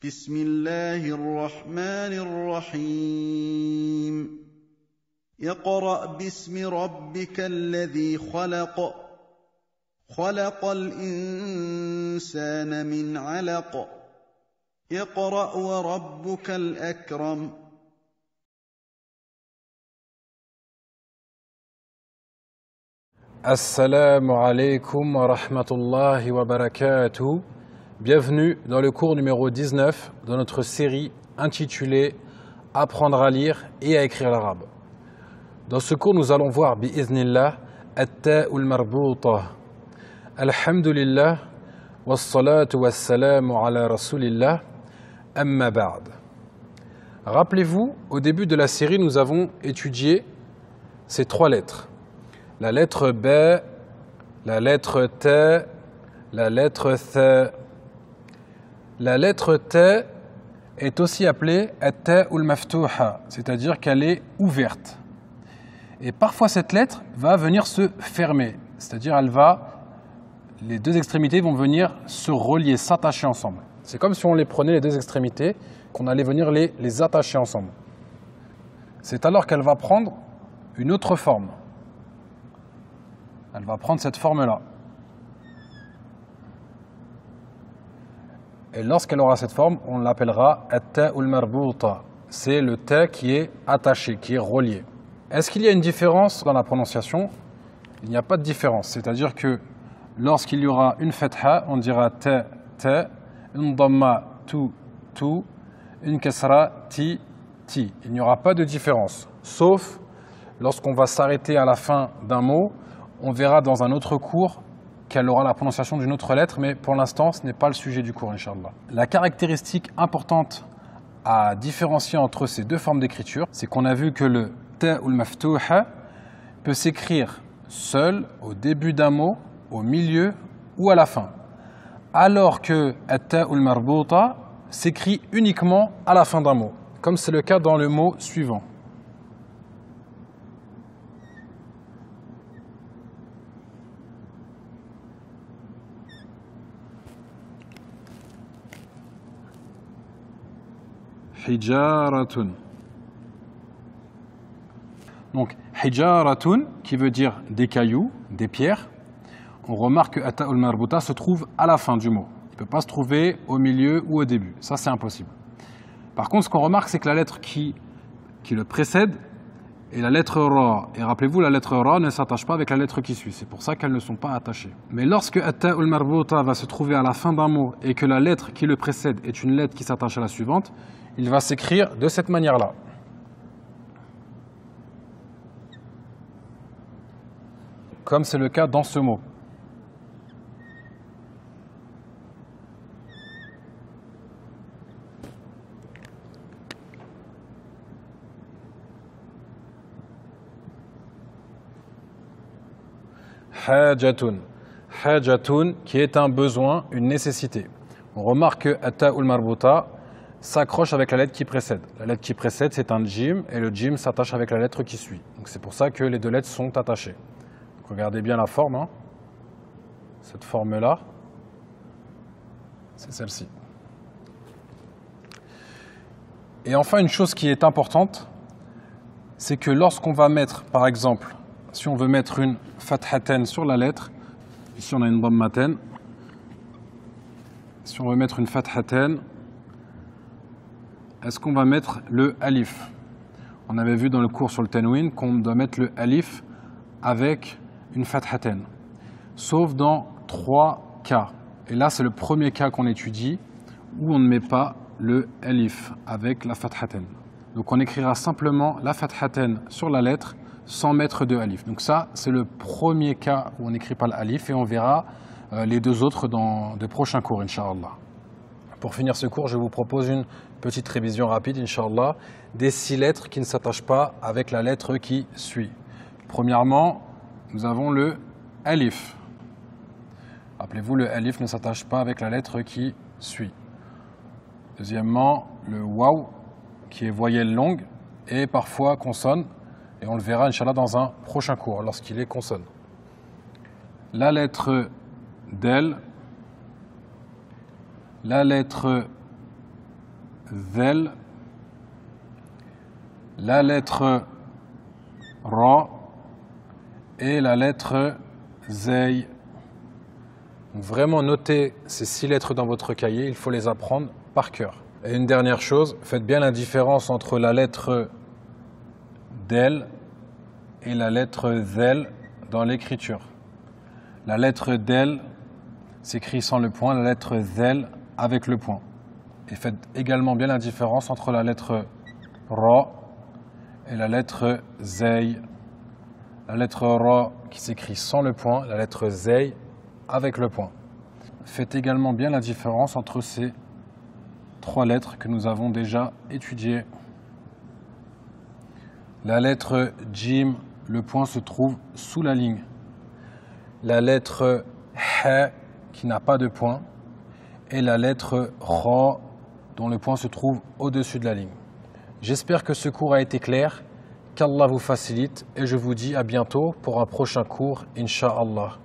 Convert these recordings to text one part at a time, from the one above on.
بسم الله الرحمن الرحيم اقرأ باسم ربك الذي خلق خلق الإنسان من علق اقرأ وربك الأكرم Assalamu alaikum wa rahmatullahi wa barakatuh. Bienvenue dans le cours numéro 19 de notre série intitulée Apprendre à lire et à écrire l'arabe. Dans ce cours, nous allons voir bi'iznillah at-ta'ul marbouta. Alhamdulillah wassalatu wassalamu ala rasulillah amma ba'd. Rappelez-vous, au début de la série, nous avons étudié ces trois lettres. La lettre B, la lettre T, la lettre Th. La lettre T est aussi appelée at-ta'ul maftouha, c'est-à-dire qu'elle est ouverte. Et parfois cette lettre va venir se fermer, c'est-à-dire les deux extrémités vont venir se relier, s'attacher ensemble. C'est comme si on les prenait les deux extrémités, qu'on allait venir les attacher ensemble. C'est alors qu'elle va prendre une autre forme. Elle va prendre cette forme-là. Et lorsqu'elle aura cette forme, on l'appellera at-ta'ul marbouta. C'est le ta qui est attaché, qui est relié. Est-ce qu'il y a une différence dans la prononciation? Il n'y a pas de différence. C'est-à-dire que lorsqu'il y aura une fatha, on dira ta, ta, une dhamma, tu, une kasra, ti. Il n'y aura pas de différence. Sauf lorsqu'on va s'arrêter à la fin d'un mot. On verra dans un autre cours qu'elle aura la prononciation d'une autre lettre, mais pour l'instant, ce n'est pas le sujet du cours, Inch'Allah. La caractéristique importante à différencier entre ces deux formes d'écriture, c'est qu'on a vu que le ta'ul maftouha peut s'écrire seul au début d'un mot, au milieu ou à la fin. Alors que ta'ul marbouta s'écrit uniquement à la fin d'un mot, comme c'est le cas dans le mot suivant. Hijaratun. Donc, hijaratun, qui veut dire des cailloux, des pierres. On remarque que at-ta'ul marbouta se trouve à la fin du mot. Il ne peut pas se trouver au milieu ou au début. Ça, c'est impossible. Par contre, ce qu'on remarque, c'est que la lettre qui le précède est la lettre ra. Et rappelez-vous, la lettre ra ne s'attache pas avec la lettre qui suit. C'est pour ça qu'elles ne sont pas attachées. Mais lorsque at-ta'ul marbouta va se trouver à la fin d'un mot et que la lettre qui le précède est une lettre qui s'attache à la suivante, il va s'écrire de cette manière-là. Comme c'est le cas dans ce mot. Hajatun. Hajatun, qui est un besoin, une nécessité. On remarque que at-ta'ul marbouta s'accroche avec la lettre qui précède. La lettre qui précède, c'est un djim, et le djim s'attache avec la lettre qui suit. Donc c'est pour ça que les deux lettres sont attachées. Donc regardez bien la forme. Hein. Cette forme-là, c'est celle-ci. Et enfin, une chose qui est importante, c'est que lorsqu'on va mettre, par exemple, si on veut mettre une fathaten sur la lettre, ici on a une dhammaten, si on veut mettre une fathaten, est-ce qu'on va mettre le alif? On avait vu dans le cours sur le tanwin qu'on doit mettre le alif avec une fathaten. Sauf dans 3 cas. Et là, c'est le premier cas qu'on étudie où on ne met pas le alif avec la fathaten. Donc on écrira simplement la fathaten sur la lettre sans mettre de alif. Donc ça, c'est le premier cas où on n'écrit pas l'alif et on verra les deux autres dans de prochains cours, Inch'Allah. Pour finir ce cours, je vous propose une petite révision rapide, Inch'Allah, des 6 lettres qui ne s'attachent pas avec la lettre qui suit. Premièrement, nous avons le alif. Rappelez-vous, le alif ne s'attache pas avec la lettre qui suit. Deuxièmement, le waw, qui est voyelle longue et parfois consonne. Et on le verra, Inch'Allah, dans un prochain cours, lorsqu'il est consonne. La lettre del, la lettre Zel, la lettre Ra et la lettre Zey. Vraiment notez ces 6 lettres dans votre cahier, il faut les apprendre par cœur. Et une dernière chose, faites bien la différence entre la lettre Del et la lettre Zel dans l'écriture. La lettre Del s'écrit sans le point, la lettre Zel avec le point. Et faites également bien la différence entre la lettre Ra et la lettre Zey. La lettre Ra qui s'écrit sans le point, la lettre Zey avec le point. Faites également bien la différence entre ces 3 lettres que nous avons déjà étudiées. La lettre Jim, le point se trouve sous la ligne. La lettre Ha qui n'a pas de point et la lettre Ra dont le point se trouve au-dessus de la ligne. J'espère que ce cours a été clair, qu'Allah vous facilite et je vous dis à bientôt pour un prochain cours, Inch'Allah.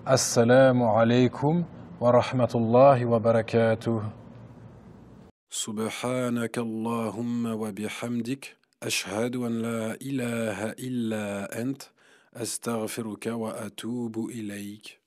Assalamu alaikum wa rahmatullahi wa barakatuh. سبحانك اللهم وبحمدك أشهد أن لا إله إلا أنت أستغفرك وأتوب إليك